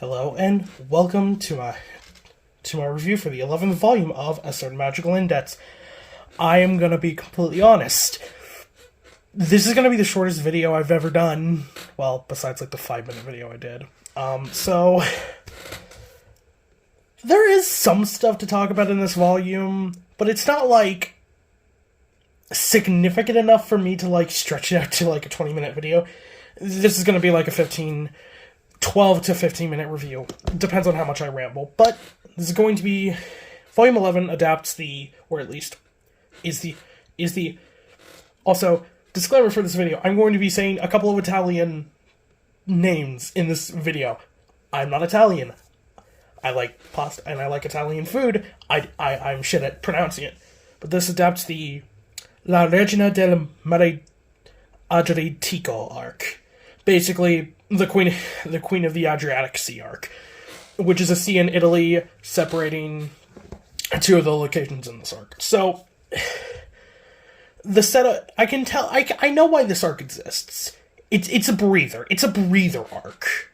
Hello and welcome to my review for the 11th volume of A Certain Magical Index. I am gonna be completely honest. This is gonna be the shortest video I've ever done. Well, besides like the 5-minute video I did. So there is some stuff to talk about in this volume, but it's not like significant enough for me to like stretch it out to like a 20-minute video. This is gonna be like a 12 to 15 minute review. Depends on how much I ramble. But this is going to be Volume 11 adapts the, or at least is the also, disclaimer for this video, I'm going to be saying a couple of Italian names in this video. I'm not Italian. I like pasta and I like Italian food. I'm shit at pronouncing it. But this adapts the La Regina del Mare Adriatico arc. Basically, the Queen of the Adriatic Sea arc, which is a sea in Italy separating two of the locations in this arc. So, the setup, I can tell, I know why this arc exists. It's a breather. It's a breather arc.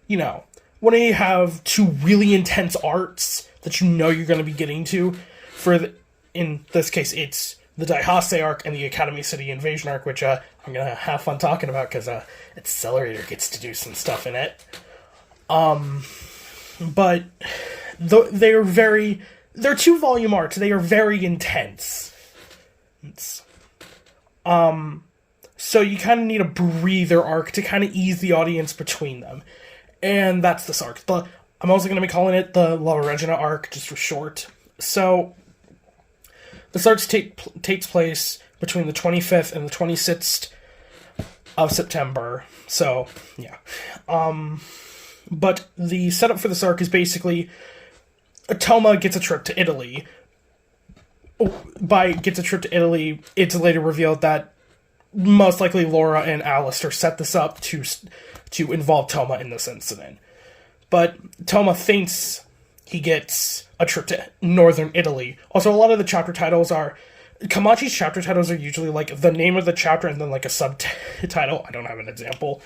You know, when you have two really intense arcs that you know you're going to be getting to, in this case, it's the Daihase arc and the Academy City Invasion arc, which I'm going to have fun talking about because Accelerator gets to do some stuff in it. But they're 2-volume arcs. They are very intense. So you kind of need a breather arc to kind of ease the audience between them. And that's this arc. I'm also going to be calling it the La Regina arc, just for short. So this arc takes place between the 25th and the 26th of September. So, yeah. But the setup for this arc is basically Toma gets a trip to Italy. Gets a trip to Italy, it's later revealed that most likely Laura and Alistair set this up to involve Toma in this incident. But Toma thinks he gets a trip to northern Italy. Also, a lot of the chapter titles are... Kamachi's chapter titles are usually, like, the name of the chapter and then, like, a subtitle. I don't have an example.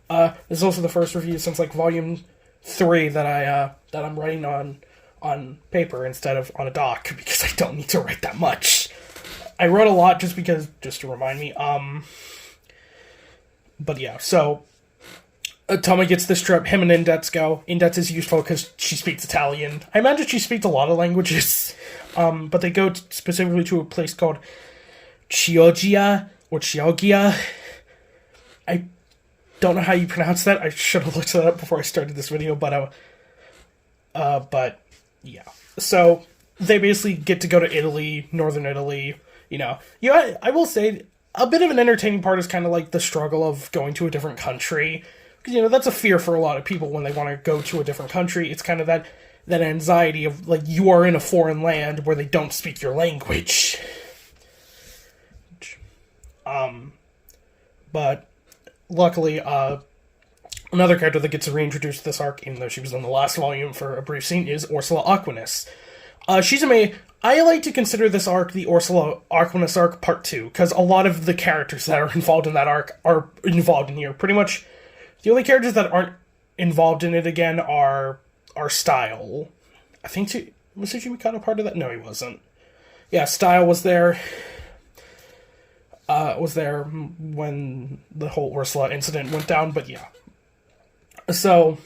This is also the first review since, like, Volume 3 that I'm writing on paper instead of on a doc, because I don't need to write that much. I wrote a lot just to remind me. But yeah, so... Toma gets this trip, him and Index go. Index is useful because she speaks Italian. I imagine she speaks a lot of languages. But they go specifically to a place called Chioggia, or Chioggia. I don't know how you pronounce that. I should have looked that up before I started this video, but yeah. So, they basically get to go to Italy, northern Italy, I will say, a bit of an entertaining part is kind of like the struggle of going to a different country. Because, that's a fear for a lot of people when they want to go to a different country. It's kind of that anxiety of, like, you are in a foreign land where they don't speak your language. But, luckily, another character that gets reintroduced to this arc, even though she was in the last volume for a brief scene, is Ursula Aquinas. I like to consider this arc the Ursula Aquinas arc part 2, because a lot of the characters that are involved in that arc are involved in here. Pretty much, the only characters that aren't involved in it again are Style. I think was Tsuchimi part of that? No, he wasn't. Yeah, Style was there. Was there when the whole Ursula incident went down, but yeah. So,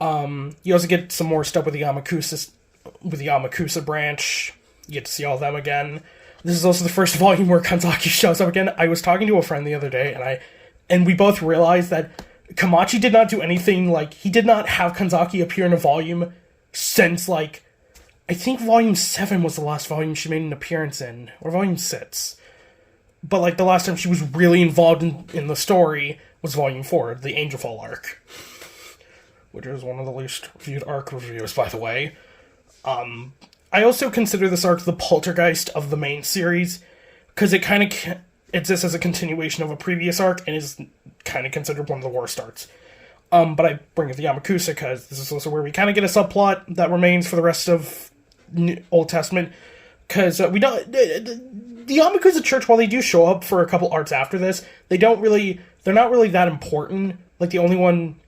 you also get some more stuff with the Yamakusa branch. You get to see all of them again. This is also the first volume where Kanzaki shows up again. I was talking to a friend the other day, and we both realized that Kamachi did not do anything, like, he did not have Kanzaki appear in a volume since, like, I think Volume 7 was the last volume she made an appearance in, or Volume 6. But, like, the last time she was really involved in the story was Volume 4, the Angelfall arc. Which is one of the least reviewed arc reviews, by the way. I also consider this arc the Poltergeist of the main series, because it kind of exists as a continuation of a previous arc, and is kind of considered one of the worst arcs. But I bring up the Yamakusa, because this is also where we kind of get a subplot that remains for the rest of Old Testament, because we don't... The Yamakusa Church, while they do show up for a couple arcs after this, they're not really that important. Like, the only one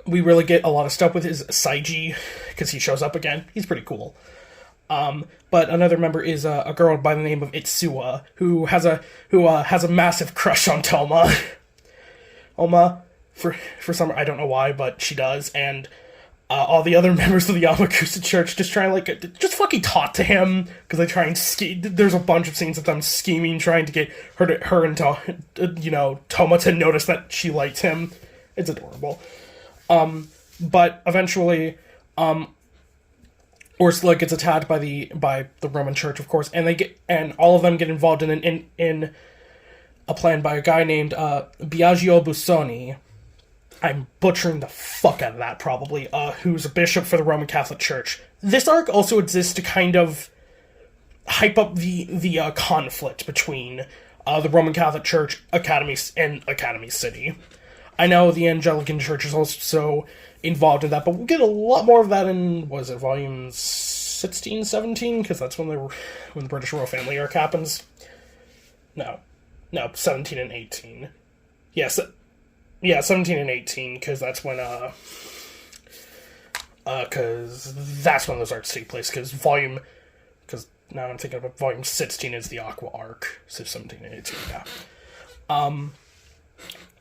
we really get a lot of stuff with is Saiji, because he shows up again. He's pretty cool. But another member is a girl by the name of Itsuwa, who has a massive crush on Toma. Oma, for some, I don't know why, but she does, and all the other members of the Amakusa Church just try and just fucking talk to him, because they try and scheme. There's a bunch of scenes of them scheming, trying to get her and Toma to notice that she likes him. It's adorable. But eventually, Ursula gets attacked by the Roman Church, of course, and all of them get involved in a plan by a guy named Biagio Busoni. I'm butchering the fuck out of that, probably. Who's a bishop for the Roman Catholic Church. This arc also exists to kind of hype up the conflict between the Roman Catholic Church, and Academy City. I know the Anglican Church is also involved in that, but we'll get a lot more of that in, was it volumes 16, 17? Because that's when the British royal family arc happens. No, 17 and 18. Yes, yeah, 17 and 18, because that's when, because that's when those arcs take place, because now I'm thinking about volume 16 is the Aqua arc, so 17 and 18, yeah.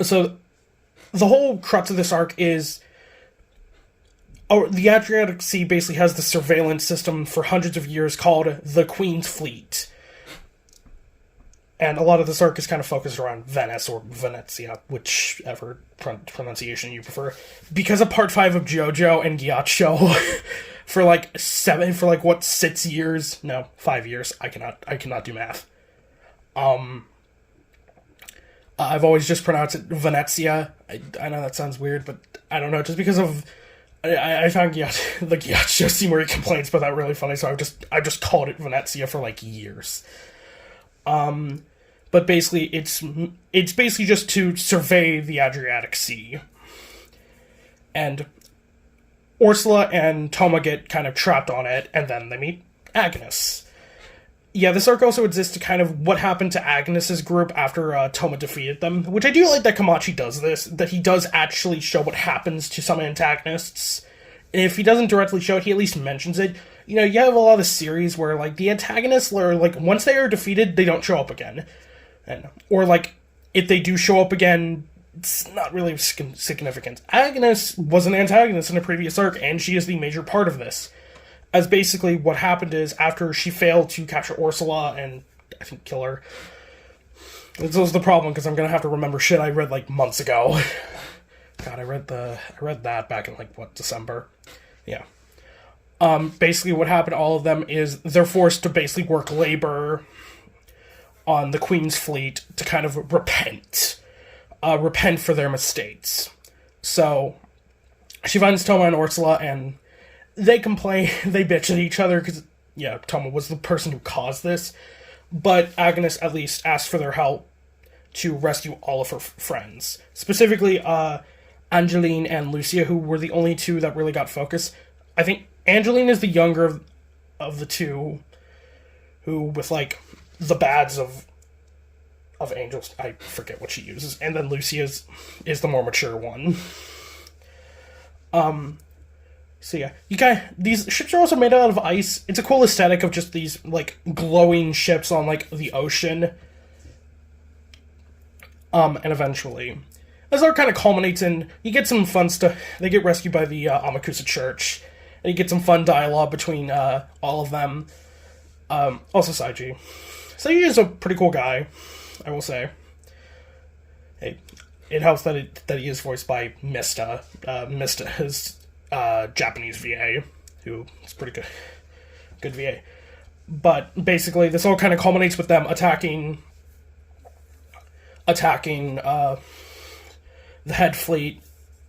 So, the whole crux of this arc is, the Adriatic Sea basically has the surveillance system for hundreds of years called the Queen's Fleet. And a lot of this arc is kind of focused around Venice or Venezia, whichever pronunciation you prefer. Because of Part 5 of JoJo and Ghiaccio, for 6 years? No, 5 years. I cannot do math. I've always just pronounced it Venezia. I know that sounds weird, but I don't know, just because of... I found the Ghiaccio scene where he complains about that really funny, so I've just called it Venezia for, years. But basically, it's basically just to survey the Adriatic Sea. And Ursula and Toma get kind of trapped on it, and then they meet Agnes. Yeah, this arc also exists to kind of what happened to Agnes's group after Toma defeated them, which I do like that Kamachi does this, that he does actually show what happens to some antagonists. And if he doesn't directly show it, he at least mentions it. You have a lot of series where, the antagonists are, once they are defeated, they don't show up again. Or, if they do show up again, it's not really significant. Agnes was an antagonist in a previous arc, and she is the major part of this. As basically what happened is, after she failed to capture Ursula and, I think, kill her... This was the problem, because I'm gonna have to remember shit I read, months ago. God, I read that back in, December? Yeah. Basically what happened to all of them is they're forced to basically work labor on the Queen's Fleet to kind of repent for their mistakes. So, she finds Toma and Ursula, and they complain, they bitch at each other, because, Toma was the person who caused this, but Agnes at least asked for their help to rescue all of her friends. Specifically, Angeline and Lucia, who were the only two that really got focus. I think Angeline is the younger of the two, who, with, the badge of angels, I forget what she uses, and then Lucia is the more mature one. So yeah, these ships are also made out of ice. It's a cool aesthetic of just these, glowing ships on, the ocean. And eventually, this arc kind of culminates in, you get some fun stuff. They get rescued by the Amakusa Church, and you get some fun dialogue between all of them. Also Saiji. Saiji is a pretty cool guy, I will say. Hey, it helps that he is voiced by Mista. Mista is Japanese VA, who is pretty good VA. But basically, this all kind of culminates with them attacking the head fleet.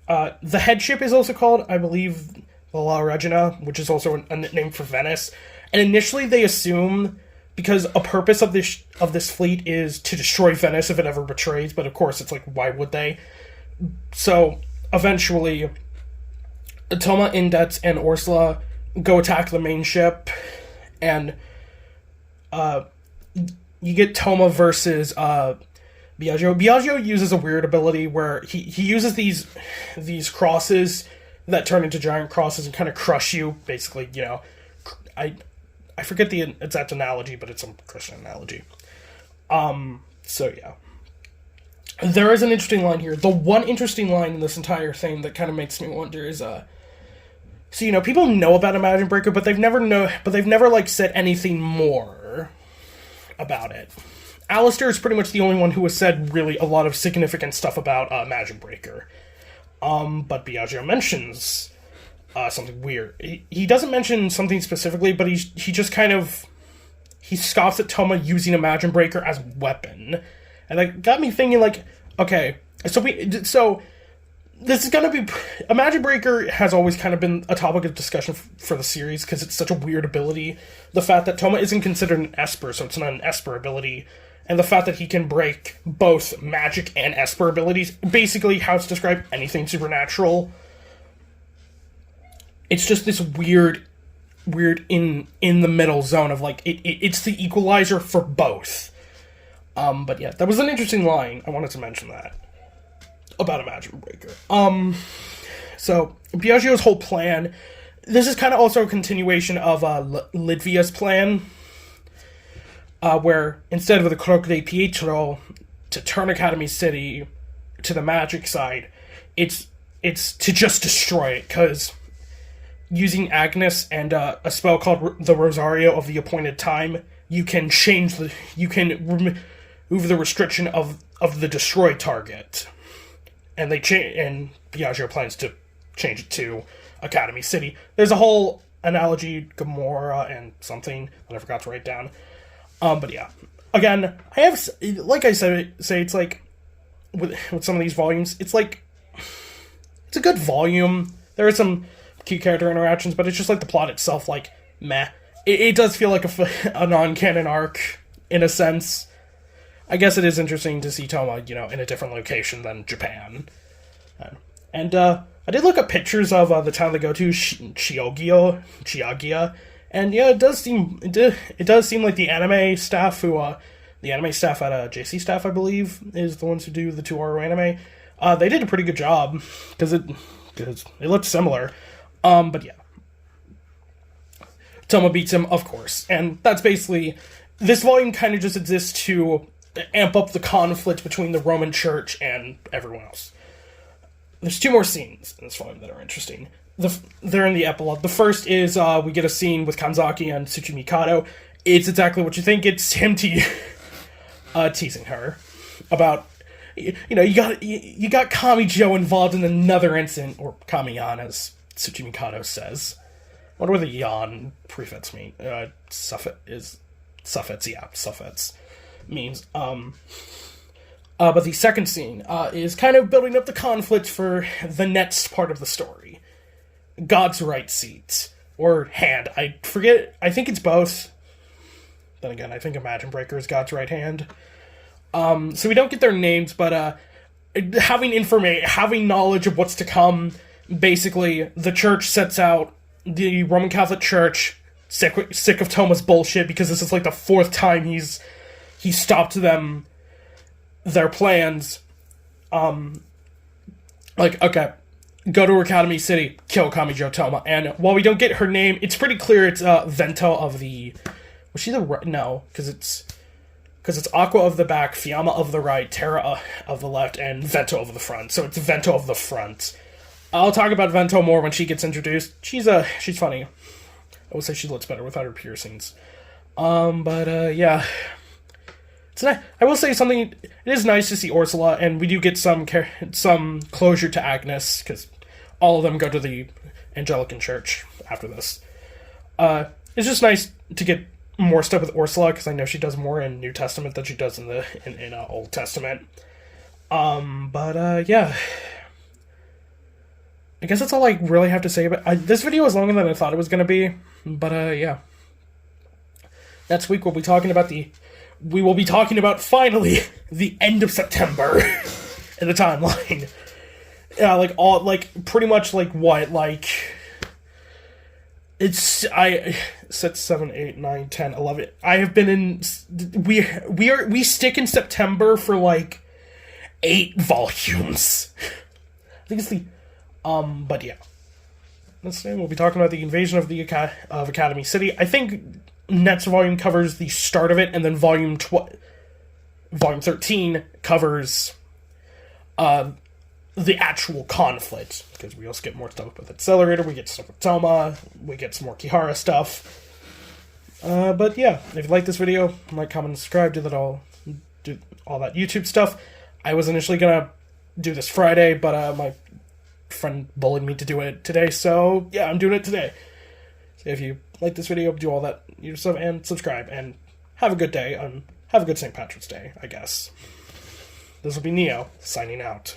The head ship is also called, I believe, the La Regina, which is also a name for Venice. And initially, they assume, because a purpose of this fleet is to destroy Venice if it ever betrays, but of course, it's why would they? So, eventually, Toma, Index, and Ursula go attack the main ship, and you get Toma versus Biagio uses a weird ability where he uses these crosses that turn into giant crosses and kind of crush you, basically, I forget the exact analogy, but it's a Christian analogy. So yeah. There is an interesting line here. The one interesting line in this entire thing that kind of makes me wonder is, so, people know about Imagine Breaker, but they've never, like, said anything more about it. Alistair is pretty much the only one who has said really a lot of significant stuff about Imagine Breaker. But Biagio mentions something weird. He doesn't mention something specifically, but he just kind of... He scoffs at Toma using Imagine Breaker as weapon. And that got me thinking, like, okay, so this is gonna be... Imagine Breaker has always kind of been a topic of discussion for the series, because it's such a weird ability. The fact that Toma isn't considered an Esper, so it's not an Esper ability, and the fact that he can break both magic and Esper abilities, basically how it's described anything supernatural. It's just this weird in the middle zone of, like, it's the equalizer for both. But yeah, that was an interesting line. I wanted to mention that about Imagine Breaker. So Biagio's whole plan, this is kind of also a continuation of Lidvia's plan, where instead of the Croce di Pietro to turn Academy City to the magic side, it's to just destroy it, because using Agnes and a spell called the Rosario of the Appointed Time, you can remove the restriction of the destroyed target. And and Biagio plans to change it to Academy City. There's a whole analogy, Gamora and something that I forgot to write down. But yeah, again, I have, like I said, it's like with some of these volumes, it's like it's a good volume. There are some cute character interactions, but it's just like the plot itself, like, meh. It does feel like a non-canon arc in a sense. I guess it is interesting to see Toma, in a different location than Japan. And I did look up pictures of the town they go to, Chioggia, and yeah, it does seem like the anime staff at JC Staff, I believe, is the ones who do the 2 anime. They did a pretty good job because it looked similar. But yeah, Toma beats him, of course, and that's basically, this volume kind of just exists to amp up the conflict between the Roman Church and everyone else. There's 2 more scenes in this volume that are interesting. They're in the epilogue. The first is we get a scene with Kanzaki and Tsuchimikado. It's exactly what you think. It's him teasing her about, you got Kamijo involved in another incident, or Kamiyan, as Tsuchimikado says. I wonder what the yan prefix mean. Suffix means. But the second scene is kind of building up the conflict for the next part of the story. God's right seat. Or hand. I forget. I think it's both. Then again, I think Imagine Breaker is God's right hand. So we don't get their names, but having knowledge of what's to come, basically, the church sets out, the Roman Catholic Church, sick of Toma's bullshit, because this is like the 4th time he stopped their plans. Okay, go to Academy City, kill Kamijo Toma. And while we don't get her name, it's pretty clear it's Vento of the... Was she the right? No, because it's Aqua of the back, Fiamma of the right, Terra of the left, and Vento of the front. So it's Vento of the front. I'll talk about Vento more when she gets introduced. She's funny. I would say she looks better without her piercings. Yeah. I will say something. It is nice to see Ursula, and we do get some closure to Agnes, because all of them go to the Anglican Church after this. It's just nice to get more stuff with Ursula, because I know she does more in New Testament than she does in Old Testament. Yeah. I guess that's all I really have to say about this video is longer than I thought it was going to be, but yeah. Next week we will be talking about finally the end of September in the timeline. Yeah, pretty much it's 6, 7, 8, 9, 10, 11. I have been in we stick in September for 8 volumes. I think it's the, but yeah. We'll be talking about the invasion of Academy City. I think next volume covers the start of it, and then volume 13 covers the actual conflict, because we also get more stuff with Accelerator, we get stuff with Toma, we get some more Kihara stuff. But yeah, if you like this video, like, comment, and subscribe, do all that YouTube stuff. I was initially gonna do this Friday, but my friend bullied me to do it today, so yeah, I'm doing it today. So if you like this video, do all that YouTube stuff, and subscribe, and have a good day, have a good St. Patrick's Day, I guess. This will be Neo, signing out.